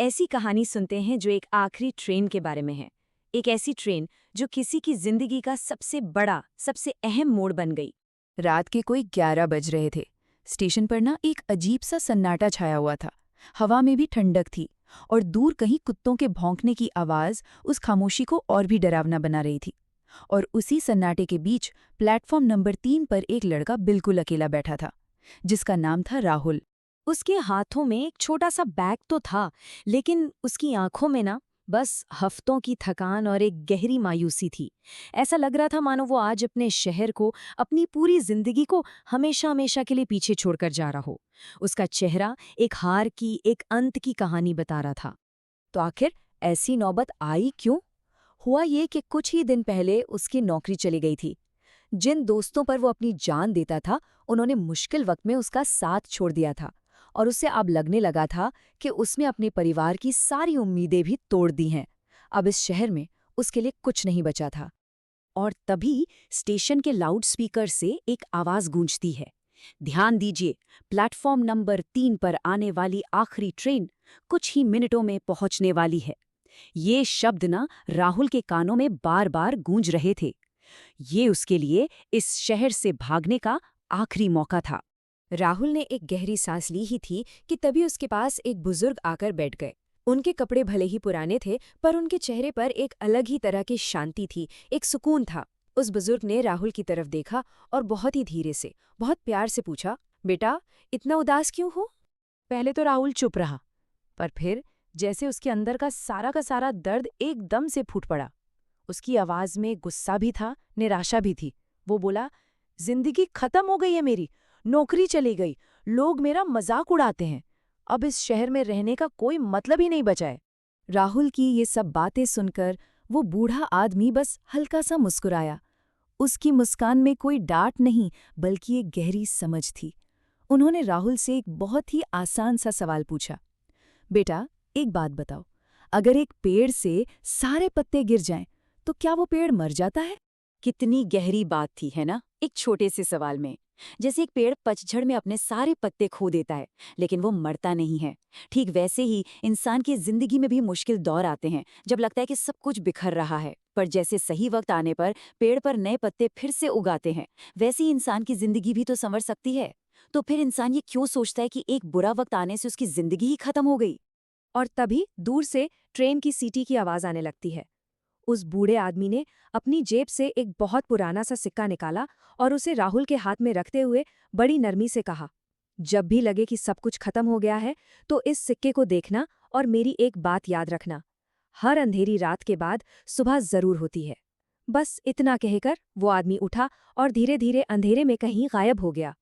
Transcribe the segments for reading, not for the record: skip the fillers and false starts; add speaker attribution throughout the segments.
Speaker 1: ऐसी कहानी सुनते हैं जो एक आखिरी ट्रेन के बारे में है। एक ऐसी ट्रेन जो किसी की जिंदगी का सबसे बड़ा, सबसे अहम मोड़ बन गई।
Speaker 2: रात के कोई 11 बज रहे थे। स्टेशन पर ना एक अजीब सा सन्नाटा छाया हुआ था। हवा में भी ठंडक थी और दूर कहीं कुत्तों के भौंकने की आवाज उस खामोशी को और भी डरावना बना रही थी। और उसी सन्नाटे के बीच प्लेटफॉर्म नंबर 3 पर एक लड़का बिल्कुल अकेला बैठा था, जिसका नाम था राहुल।
Speaker 1: उसके हाथों में एक छोटा सा बैग तो था, लेकिन उसकी आंखों में ना बस हफ्तों की थकान और एक गहरी मायूसी थी। ऐसा लग रहा था मानो वो आज अपने शहर को, अपनी पूरी जिंदगी को हमेशा हमेशा के लिए पीछे छोड़कर जा रहा हो। उसका चेहरा एक हार की, एक अंत की कहानी बता रहा था।
Speaker 2: तो आखिर ऐसी नौबत आई क्यों? हुआ ये कि कुछ ही दिन पहले उसकी नौकरी चली गई थी। जिन दोस्तों पर वो अपनी जान देता था, उन्होंने मुश्किल वक्त में उसका साथ छोड़ दिया था और उससे अब लगने लगा था कि उसने अपने परिवार की सारी उम्मीदें भी तोड़ दी हैं। अब इस शहर में उसके लिए कुछ नहीं बचा था।
Speaker 1: और तभी स्टेशन के लाउडस्पीकर से एक आवाज गूंजती है। ध्यान दीजिए, प्लेटफॉर्म नंबर 3 पर आने वाली आखिरी ट्रेन कुछ ही मिनटों में पहुंचने वाली है। ये शब्द ना राहुल के कानों में बार बार गूंज रहे थे। ये उसके लिए इस शहर से भागने का आखिरी मौका था।
Speaker 2: राहुल ने एक गहरी सांस ली ही थी कि तभी उसके पास एक बुजुर्ग आकर बैठ गए। उनके कपड़े भले ही पुराने थे, पर उनके चेहरे पर एक अलग ही तरह की शांति थी, एक सुकून था। उस बुजुर्ग ने राहुल की तरफ देखा और बहुत ही धीरे से, बहुत प्यार से पूछा, बेटा, इतना उदास क्यों हो?
Speaker 1: पहले तो राहुल चुप रहा, पर फिर जैसे उसके अंदर का सारा दर्द एकदम से फूट पड़ा। उसकी आवाज में गुस्सा भी था, निराशा भी थी। वो बोला, जिंदगी खत्म हो गई है मेरी, नौकरी चली गई, लोग मेरा मजाक उड़ाते हैं। अब इस शहर में रहने का कोई मतलब ही नहीं बचा है।
Speaker 2: राहुल की ये सब बातें सुनकर वो बूढ़ा आदमी बस हल्का सा मुस्कुराया। उसकी मुस्कान में कोई डांट नहीं, बल्कि एक गहरी समझ थी। उन्होंने राहुल से एक बहुत ही आसान सा सवाल पूछा, बेटा, एक बात बताओ, अगर एक पेड़ से सारे पत्ते गिर जाएं, तो क्या वो पेड़ मर जाता है?
Speaker 1: कितनी गहरी बात थी, है ना, एक छोटे से सवाल में। जैसे एक पेड़ पतझड़ में अपने सारे पत्ते खो देता है, लेकिन वो मरता नहीं है। ठीक वैसे ही इंसान की जिंदगी में भी मुश्किल दौर आते हैं, जब लगता है कि सब कुछ बिखर रहा है, पर जैसे सही वक्त आने पर पेड़ पर नए पत्ते फिर से उगाते हैं, वैसे ही इंसान की जिंदगी भी तो संवर सकती है। तो फिर इंसान ये क्यों सोचता है कि एक बुरा वक्त आने से उसकी जिंदगी ही खत्म हो गई? और तभी दूर से ट्रेन की सीटी की आवाज आने लगती है। उस बूढ़े आदमी ने अपनी जेब से एक बहुत पुराना सा सिक्का निकाला और उसे राहुल के हाथ में रखते हुए बड़ी नरमी से कहा, जब भी लगे कि सब कुछ खत्म हो गया है, तो इस सिक्के को देखना और मेरी एक बात याद रखना, हर अंधेरी रात के बाद सुबह जरूर होती है। बस इतना कहकर वो आदमी उठा और धीरे धीरे अंधेरे में कहीं गायब हो गया।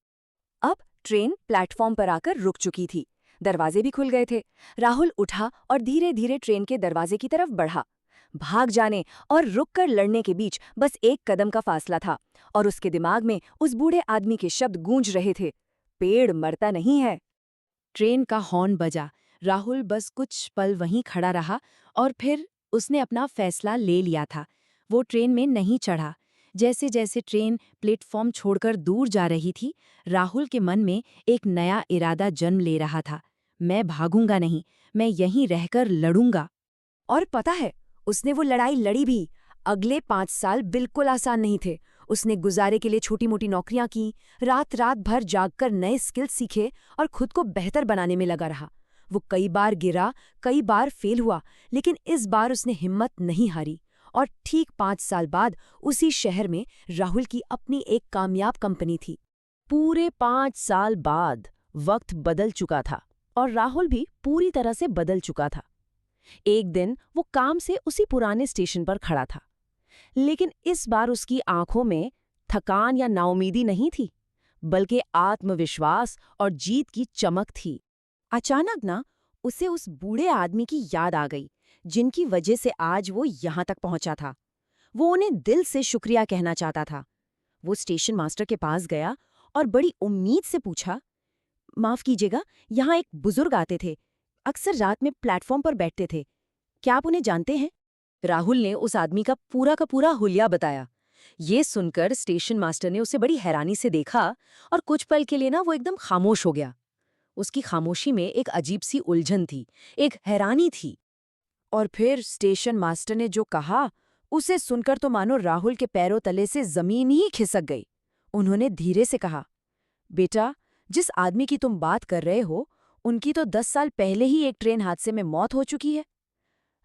Speaker 1: अब ट्रेन प्लेटफॉर्म पर आकर रुक चुकी थी। दरवाजे भी खुल गए थे। राहुल उठा और धीरे धीरे ट्रेन के दरवाजे की तरफ बढ़ा। भाग जाने और रुककर लड़ने के बीच बस एक कदम का फासला था, और उसके दिमाग में उस बूढ़े आदमी के शब्द गूंज रहे थे, पेड़ मरता नहीं है। ट्रेन का हॉर्न बजा। राहुल बस कुछ पल वहीं खड़ा रहा और फिर उसने अपना फैसला ले लिया था। वो ट्रेन में नहीं चढ़ा। जैसे जैसे ट्रेन प्लेटफॉर्म छोड़कर दूर जा रही थी, राहुल के मन में एक नया इरादा जन्म ले रहा था। मैं भागूंगा नहीं, मैं यहीं रहकर लड़ूंगा। और पता है, उसने वो लड़ाई लड़ी भी। अगले 5 साल बिल्कुल आसान नहीं थे। उसने गुजारे के लिए छोटी मोटी नौकरियां की, रात रात भर जागकर नए स्किल्स सीखे और खुद को बेहतर बनाने में लगा रहा। वो कई बार गिरा, कई बार फेल हुआ, लेकिन इस बार उसने हिम्मत नहीं हारी। और ठीक 5 साल बाद उसी शहर में राहुल की अपनी एक कामयाब कंपनी थी। पूरे 5 साल बाद वक्त बदल चुका था और राहुल भी पूरी तरह से बदल चुका था। एक दिन वो काम से उसी पुराने स्टेशन पर खड़ा था, लेकिन इस बार उसकी आंखों में थकान या नाउमीदी नहीं थी, बल्कि आत्मविश्वास और जीत की चमक थी। अचानक ना उसे उस बूढ़े आदमी की याद आ गई, जिनकी वजह से आज वो यहाँ तक पहुंचा था। वो उन्हें दिल से शुक्रिया कहना चाहता था। वो स्टेशन मास्टर के पास गया और बड़ी उम्मीद से पूछा, माफ कीजिएगा, यहाँ एक बुजुर्ग आते थे, अक्सर रात में प्लेटफॉर्म पर बैठते थे, क्या आप उन्हें जानते हैं? राहुल ने उस आदमी का पूरा हुलिया बताया। ये सुनकर स्टेशन मास्टर ने उसे बड़ी हैरानी से देखा और कुछ पल के लिए ना वो एकदम खामोश हो गया। उसकी खामोशी में एक अजीब सी उलझन थी, एक हैरानी थी।
Speaker 2: और फिर स्टेशन मास्टर ने जो कहा, उसे सुनकर तो मानो राहुल के पैरों तले से जमीन ही खिसक गई। उन्होंने धीरे से कहा, बेटा, जिस आदमी की तुम बात कर रहे हो, उनकी तो 10 साल पहले ही एक ट्रेन हादसे में मौत हो चुकी है।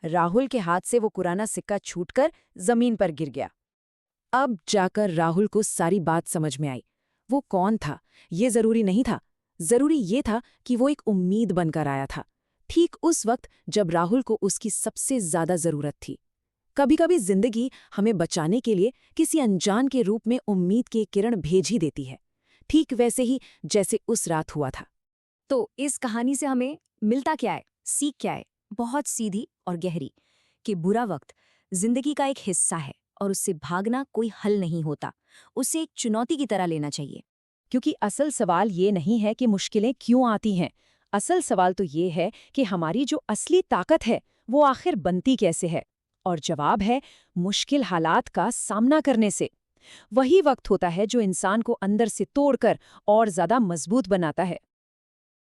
Speaker 2: राहुल के हाथ से वो पुराना सिक्का छूटकर जमीन पर गिर गया। अब जाकर राहुल को सारी बात समझ में आई। वो कौन था, ये जरूरी नहीं था। जरूरी ये था कि वो एक उम्मीद बनकर आया था, ठीक उस वक्त जब राहुल को उसकी सबसे ज्यादा जरूरत थी। कभी-कभी जिंदगी हमें बचाने के लिए किसी अनजान के रूप में उम्मीद की एक किरण भेज ही देती है, ठीक वैसे ही जैसे उस रात हुआ था।
Speaker 1: तो इस कहानी से हमें मिलता क्या है, सीख क्या है? बहुत सीधी और गहरी, कि बुरा वक्त जिंदगी का एक हिस्सा है और उससे भागना कोई हल नहीं होता, उसे एक चुनौती की तरह लेना चाहिए।
Speaker 2: क्योंकि असल सवाल ये नहीं है कि मुश्किलें क्यों आती हैं। असल सवाल तो ये है कि हमारी जो असली ताकत है, वो आखिर बनती कैसे है। और जवाब है, मुश्किल हालात का सामना करने से। वही वक्त होता है जो इंसान को अंदर से तोड़कर और ज्यादा मजबूत बनाता है।